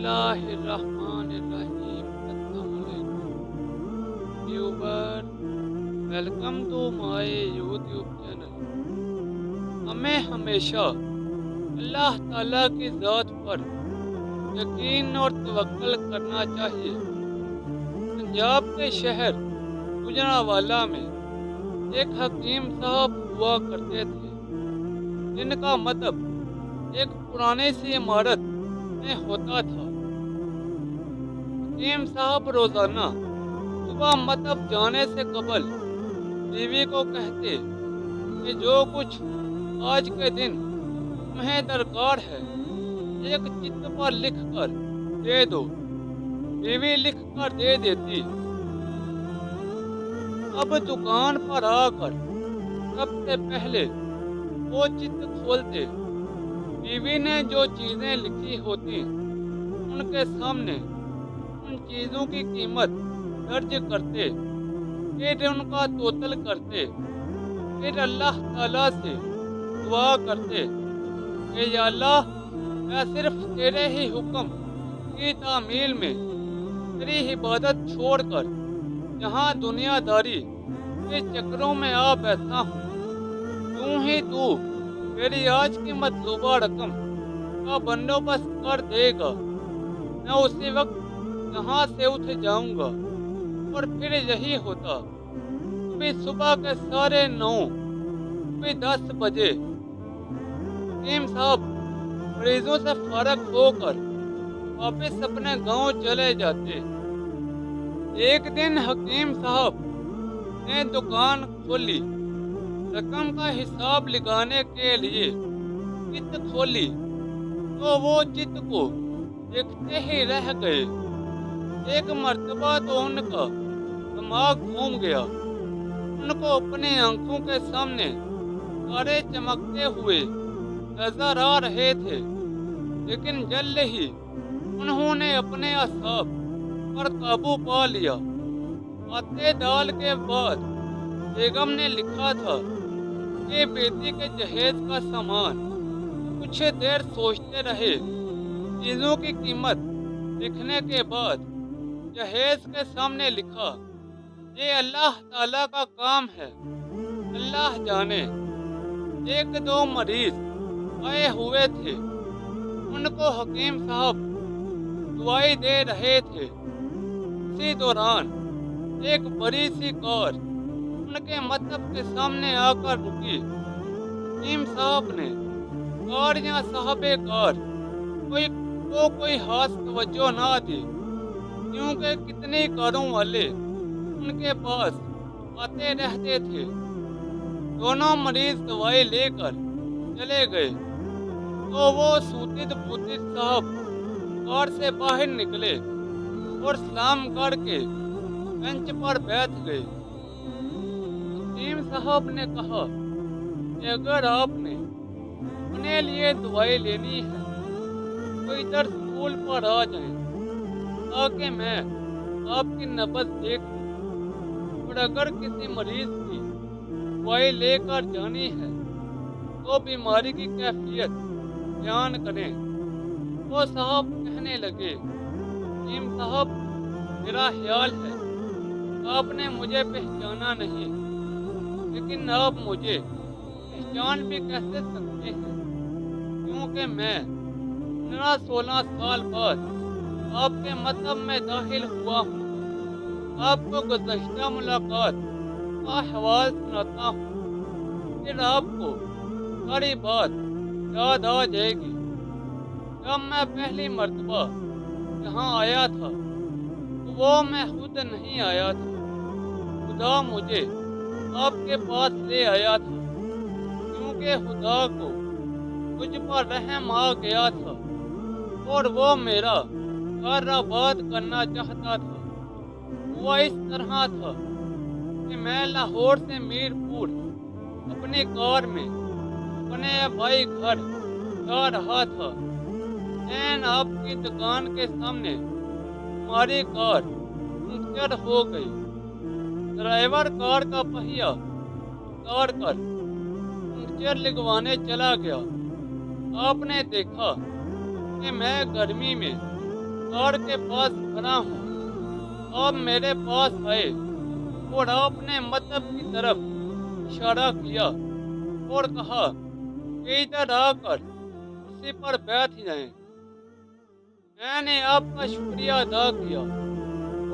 बिस्मिल्लाहिर्रहमानिर्रहीम। अस्सलाम वालेकुम viewer, welcome to my YouTube channel. हमें हमेशा अल्लाह ताला की ज़ात पर यकीन और तवक्कुल करना चाहिए। पंजाब के शहर गुजरांवाला में एक हकीम साहब हुआ करते थे, जिनका मतलब एक पुरानी सी इमारत में होता था। हकीम साहब रोजाना सुबह मतलब जाने से कबल बीवी को कहते कि जो कुछ आज के दिन तुम्हें दरकार है एक चिट्ठी पर लिख कर दे दो। बीवी लिख कर दे देती। अब दुकान पर आकर सबसे पहले वो चिट्ठी खोलते। बीवी ने जो चीजें लिखी होती उनके सामने उन चीजों की कीमत दर्ज करते, फिर उनका टोटल करते, फिर अल्लाह ताला से दुआ करते कि या अल्लाह, मैं सिर्फ तेरे ही हुक्म की तामील में तेरी इबादत छोड़कर जहाँ दुनियादारी के चक्करों में आ बैठा हूँ, तू मेरी आज की मतलूबा रकम का बंदोबस्त कर देगा। मैं उसी वक्त यहाँ से उठ जाऊंगा। और फिर यही होता। कभी सुबह के 9:30, कभी 10 बजे हकीम साहब मरीजों से फारग होकर वापस अपने गांव चले जाते। एक दिन हकीम साहब ने दुकान खोली। रकम का हिसाब लगाने के लिए चिट खोली तो वो चिट को देखते ही रह गए। एक मर्तबा तो उनका दिमाग घूम गया। उनको अपनी आंखों के सामने तारे चमकते हुए नजर आ रहे थे, लेकिन जल्द ही उन्होंने अपने असाब पर काबू पा लिया। आते दाल के बाद बेगम ने लिखा था कि बेटी के जहेज का सामान। कुछ देर सोचते रहे। चीजों की कीमत लिखने के बाद जहेज के सामने लिखा, ये अल्लाह ताला का काम है, अल्लाह जाने। 1-2 मरीज आए हुए थे। उनको हकीम साहब दवाई दे रहे थे। इसी दौरान एक बड़ी सी कार उनके मतलब के सामने आकर रुकी। हकीम साहब ने कार या साहबे कार कोई खास तवज्जो ना दी, क्योंकि कितने कारों वाले उनके पास आते रहते थे। दोनों मरीज दवाई लेकर चले गए तो वो सूतित पुतित साहब कार से बाहर निकले और सलाम करके बेंच पर बैठ गए। हकीम साहब ने कहा कि अगर आपने अपने लिए दवाई लेनी है तो इधर स्कूल पर आ जाएं, ताकि मैं आपकी नब्ज देख लूं। और अगर किसी मरीज की दवाई लेकर जानी है तो बीमारी की कैफियत बयान करें। वो साहब कहने लगे, हकीम साहब, मेरा ख्याल है आपने मुझे पहचाना नहीं, लेकिन आप मुझे पहचान भी कैसे सकते हैं, क्योंकि मैं 15-16 साल बाद आपके मतलब में दाखिल हुआ हूँ। आपको गुज़श्ता मुलाकात का हवाल सुनाता हूँ, फिर आपको सारी बात याद आ जाएगी। जब मैं पहली मर्तबा यहाँ आया था तो वो मैं खुद नहीं आया था, खुदा मुझे आपके पास ले आया था, क्योंकि खुदा को मुझ पर रहम आ गया था और वो मेरा घर आबाद करना चाहता था। वो इस तरह था कि मैं लाहौर से मीरपुर अपनी कार में अपने भाई घर जा रहा था। एन आपकी दुकान के सामने हमारी कार पंक्चर हो गई। ड्राइवर कार का पहिया उतार कर पंक्चर लगवाने चला गया। आपने देखा कि मैं गर्मी में कार के पास खड़ा हूँ। आप मेरे पास आए और आपने मतलब की तरफ इशारा किया और कहा कि इधर आकर कुर्सी पर बैठ जाएं। मैंने आपका शुक्रिया अदा किया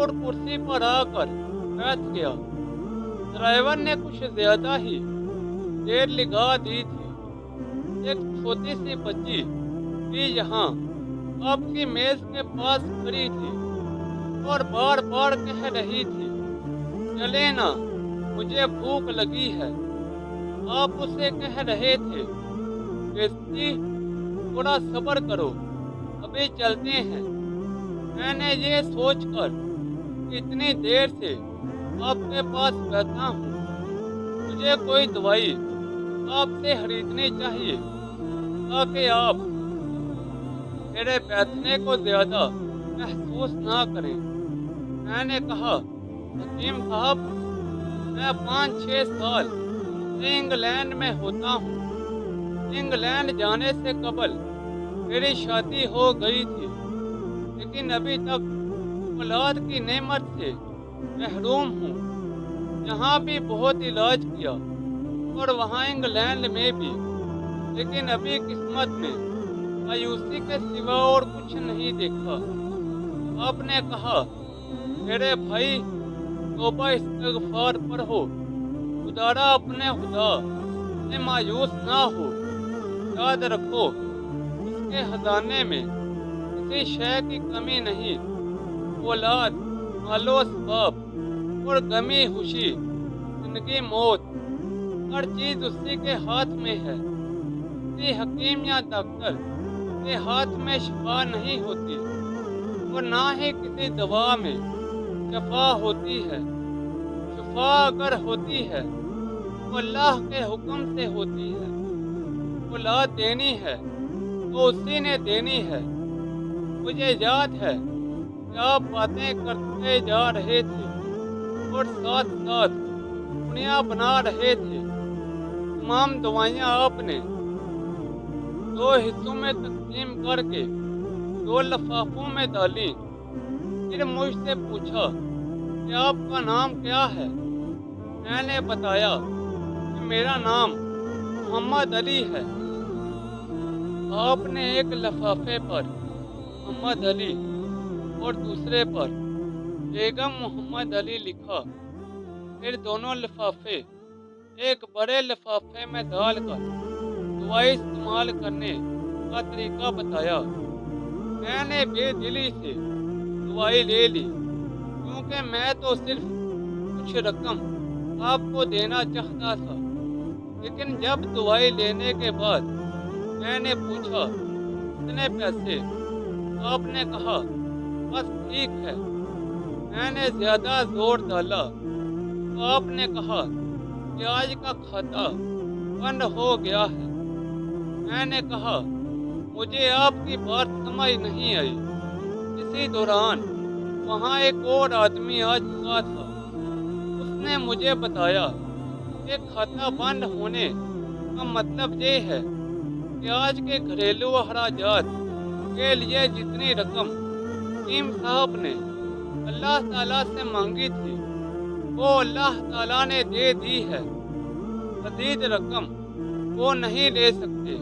और कुर्सी पर आकर बैठ गया। ड्राइवर ने कुछ ज्यादा ही देर लगा दी थी। एक छोटी सी बच्ची भी यहाँ आपकी मेज के पास खड़ी थी और बार बार कह रही थी, चले ना, मुझे भूख लगी है। आप उसे कह रहे थे, बेटी थोड़ा सब्र करो, अभी चलते हैं। मैंने ये सोचकर कि इतनी देर से आपके पास बैठा हूँ, मुझे कोई दवाई आपसे खरीदनी चाहिए ताकि आप मेरे बैठने को ज्यादा महसूस ना करें। मैंने कहा, हकीम साहब, मैं 5-6 साल से इंग्लैंड में होता हूँ। इंग्लैंड जाने से कबल मेरी शादी हो गई थी, लेकिन अभी तक औलाद की नेमत से महरूम हूँ। यहाँ भी बहुत इलाज किया और वहाँ इंग्लैंड में भी, लेकिन अभी किस्मत में मायूसी के सिवा और कुछ नहीं देखा। आपने कहा, मेरे भाई, तौबा इस्तगफार पढ़ो, खुदारा अपने खुदा से मायूस ना हो। याद रखो, उसके खजाने में किसी शय की कमी नहीं। औलाद, मालो असबाब और गमी खुशी, जिंदगी मौत, हर चीज उसी के हाथ में है। किसी हकीम या डॉक्टर के हाथ में शिफा नहीं होती और ना ही किसी दवा में शफा होती है। शिफा अगर होती है तो अल्लाह के हुक्म से होती है। औलाद देनी है तो उसी ने देनी है। मुझे याद है कि आप बातें करते जा रहे थे और साथ साथ दुनिया बना रहे थे। तमाम दवाइयाँ आपने 2 हिस्सों में तकसीम करके 2 लिफाफों में डाली। फिर मुझसे पूछा कि आपका नाम क्या है। मैंने बताया कि मेरा नाम मोहम्मद अली है। आपने एक लिफाफे पर मोहम्मद अली और दूसरे पर बेगम मोहम्मद अली लिखा। फिर दोनों लिफाफे एक बड़े लिफाफे में डालकर दवाई इस्तेमाल करने का तरीका बताया। मैंने बेदिली से दवाई ले ली, क्योंकि मैं तो सिर्फ कुछ रकम आपको देना चाहता था। लेकिन जब दवाई लेने के बाद मैंने पूछा, कितने पैसे? आपने कहा, बस ठीक है। मैंने ज्यादा जोर डाला तो आपने कहा कि आज का खाता बंद हो गया है। मैंने कहा, मुझे आपकी बात समझ नहीं आई। इसी दौरान वहाँ एक और आदमी आ चुका था। उसने मुझे बताया कि खाता बंद होने का मतलब ये है कि आज के घरेलू अखराजात के लिए जितनी रकम हकीम साहब ने अल्लाह ताला से मांगी थी, वो अल्लाह ताला ने दे दी है। मज़ीद रकम वो नहीं ले सकते।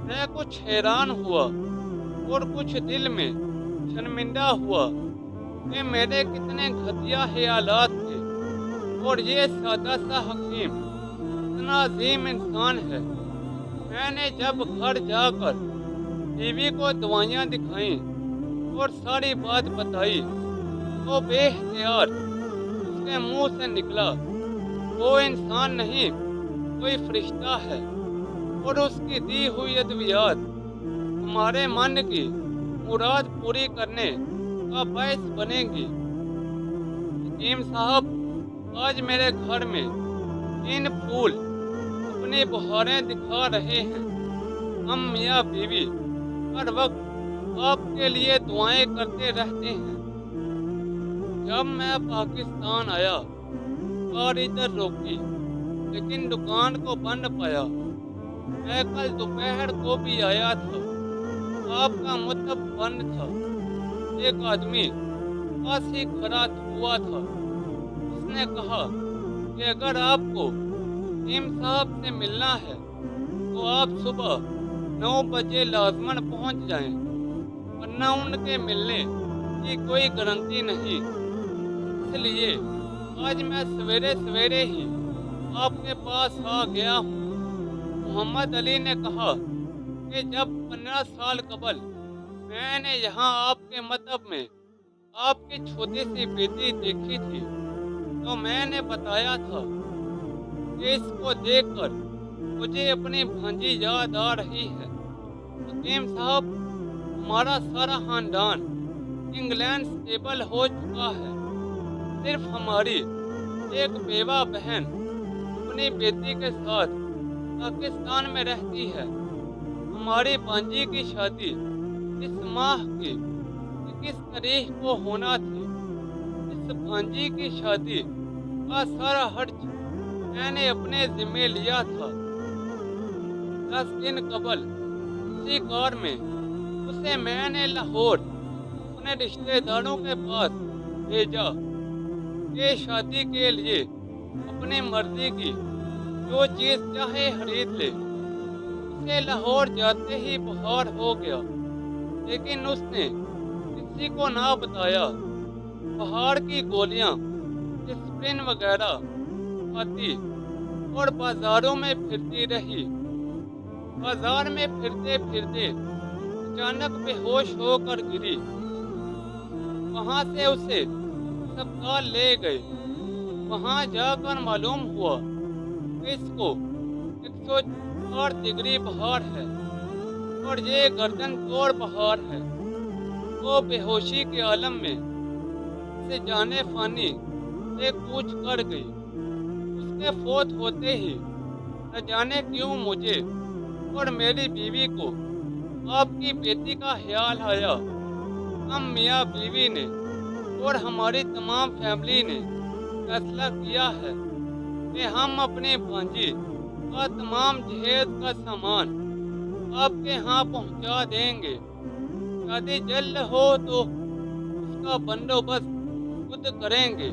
मैं कुछ हैरान हुआ और कुछ दिल में शर्मिंदा हुआ कि मेरे कितने घटिया ख्यालात थे और ये सादा सा हकीम इतना अजीम इंसान है। मैंने जब घर जाकर बीवी को दवाइयाँ दिखाई और सारी बात बताई तो बेख्तियार उसके मुंह से निकला, वो इंसान नहीं, कोई फरिश्ता है और उसकी दी हुई अद्वियात हमारे मन की मुराद पूरी करने का बायस बनेगी। हकीम साहब, आज मेरे घर में 3 फूल अपनी बहारें दिखा रहे हैं। हम मियाँ बीवी हर वक्त आपके लिए दुआएं करते रहते हैं। जब मैं पाकिस्तान आया, कार इधर रोकी, लेकिन दुकान को बंद पाया। मैं कल दोपहर को भी आया था, आपका मतलब बंद था। एक आदमी पास ही खड़ा हुआ था। उसने कहा कि अगर आपको नीम साहब से मिलना है तो आप सुबह 9 बजे लाजमन पहुंच जाएं, वरना उनके मिलने की कोई गारंटी नहीं। इसलिए आज मैं सवेरे सवेरे ही आपके पास आ गया हूँ। मोहम्मद अली ने कहा कि जब 15 साल कबल मैंने यहाँ आपके मतहब में आपकी छोटी सी बेटी देखी थी तो मैंने बताया था कि इसको देखकर मुझे अपनी भांजी याद आ रही है। हकीम साहब, हमारा सारा खानदान इंग्लैंड स्टेबल हो चुका है। सिर्फ हमारी एक बेवा बहन अपनी बेटी के साथ पाकिस्तान में रहती है। हमारी भांजी की शादी इस माह की 21 तारीख को होना थी। इस भांजी की शादी का सारा खर्च मैंने अपने जिम्मे लिया था। 10 दिन कबल उसी कार में उसे मैंने लाहौर अपने रिश्तेदारों के पास भेजा कि शादी के लिए अपनी मर्जी की जो चीज़ चाहे खरीद ले। उसे लाहौर जाते ही बुखार हो गया, लेकिन उसने किसी को ना बताया। बुखार की गोलियां, एस्पिरिन वगैरह खाती और बाजारों में फिरती रही। बाजार में फिरते फिरते अचानक बेहोश होकर गिरी। वहां से उसे अस्पताल ले गए। वहां जाकर मालूम हुआ कि इसको 104 डिग्री बुखार है और ये गर्दन तोड़ बुखार है। वो बेहोशी के आलम में से जाने फानी से कूच कर गई। उसके फौत होते ही न जाने क्यों मुझे और मेरी बीवी को आपकी बेटी का ख्याल आया। हम मियाँ बीवी ने और हमारी तमाम फैमिली ने फैसला किया है कि हम अपनी भांजी का तमाम जहेज का सामान आपके यहाँ पहुँचा देंगे। शादी जल्द हो तो उसका बंदोबस्त खुद करेंगे,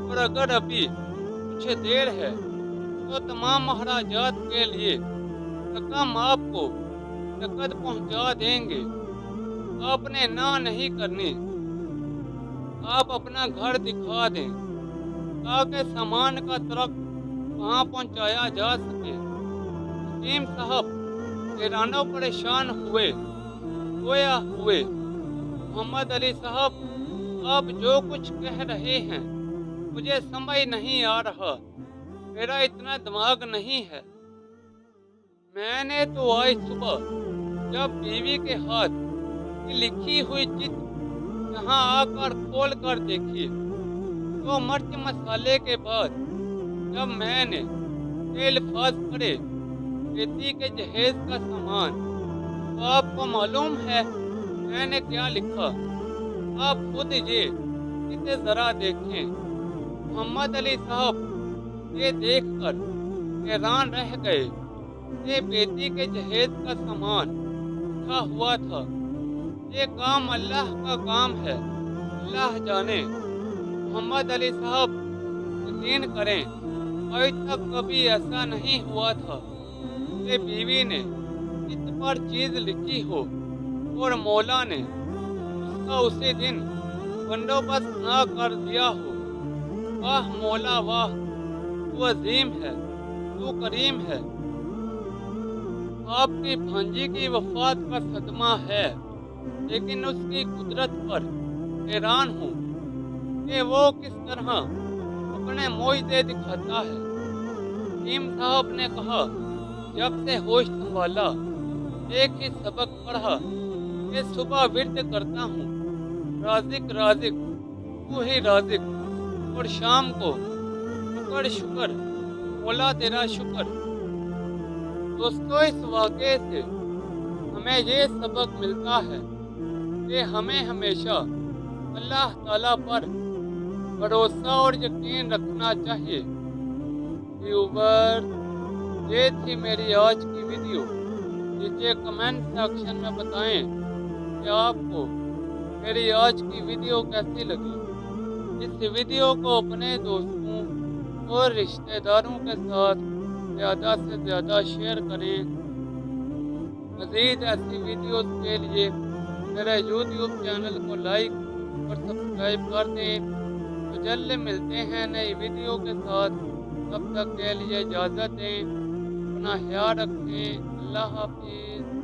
और अगर अभी कुछ देर है तो तमाम महाराजात के लिए रकम आपको नकद पहुंचा देंगे। आपने ना नहीं करनी। आप अपना घर दिखा दें ताकि सामान का ट्रक वहाँ पहुंचाया जा सके। हकीम साहब हैरानो परेशान हुए गोया हुए। मोहम्मद अली साहब, आप जो कुछ कह रहे हैं मुझे समझ नहीं आ रहा। मेरा इतना दिमाग नहीं है। मैंने तो आज सुबह जब बीवी के हाथ की लिखी हुई चिट यहाँ आकर खोल कर देखी तो मिर्च मसाले के बाद जब मैंने ये अल्फाज पढ़े, बेटी के जहेज का सामान, तो आपको मालूम है मैंने क्या लिखा? आप खुद ये इसे जरा देखें। मोहम्मद अली साहब ये देखकर हैरान रह गए। ये बेटी के जहेज का सामान लिखा हुआ था। ये काम अल्लाह का काम है, अल्लाह जाने। मोहम्मद अली साहब यकीन करें, आज तक कभी ऐसा नहीं हुआ था कि बीवी ने इस पर चीज लिखी हो और मौला ने उसका उसी दिन बंदोबस्त ना कर दिया हो। वाह मौला वाह, तू अजीम है, तू करीम है। आपकी भांजी की वफात का सदमा है, लेकिन उसकी कुदरत पर हैरान हूँ कि वो किस तरह अपने मोइज़े दिखाता है। हकीम साहब ने कहा, जब से होश संभाला एक ही सबक पढ़ा कि सुबह विर्द करता हूँ, राज़िक राज़िक तू ही राज़िक, और शाम को शुक्र शुक्र मौला तेरा शुक्र। दोस्तों, इस वाक़े से हमें ये सबक मिलता है कि हमें हमेशा अल्लाह ताला पर भरोसा और यकीन रखना चाहिए। व्यूअर, ये थी मेरी आज की वीडियो। नीचे कमेंट सेक्शन में बताएं कि आपको میری آج کی ویڈیو کیسی لگی؟ اس ویڈیو کو اپنے دوستوں اور رشتہ داروں کے ساتھ زیادہ سے زیادہ شیئر کریں۔ مزید ایسی ویڈیوز کے لیے میرے یوٹیوب چینل کو لائک اور سبسکرائب کر دیں۔ تو جلد ملتے ہیں نئی ویڈیو کے ساتھ، تب تک کے لیے اجازت دیں، اپنا خیال رکھیں، اللہ حافظ۔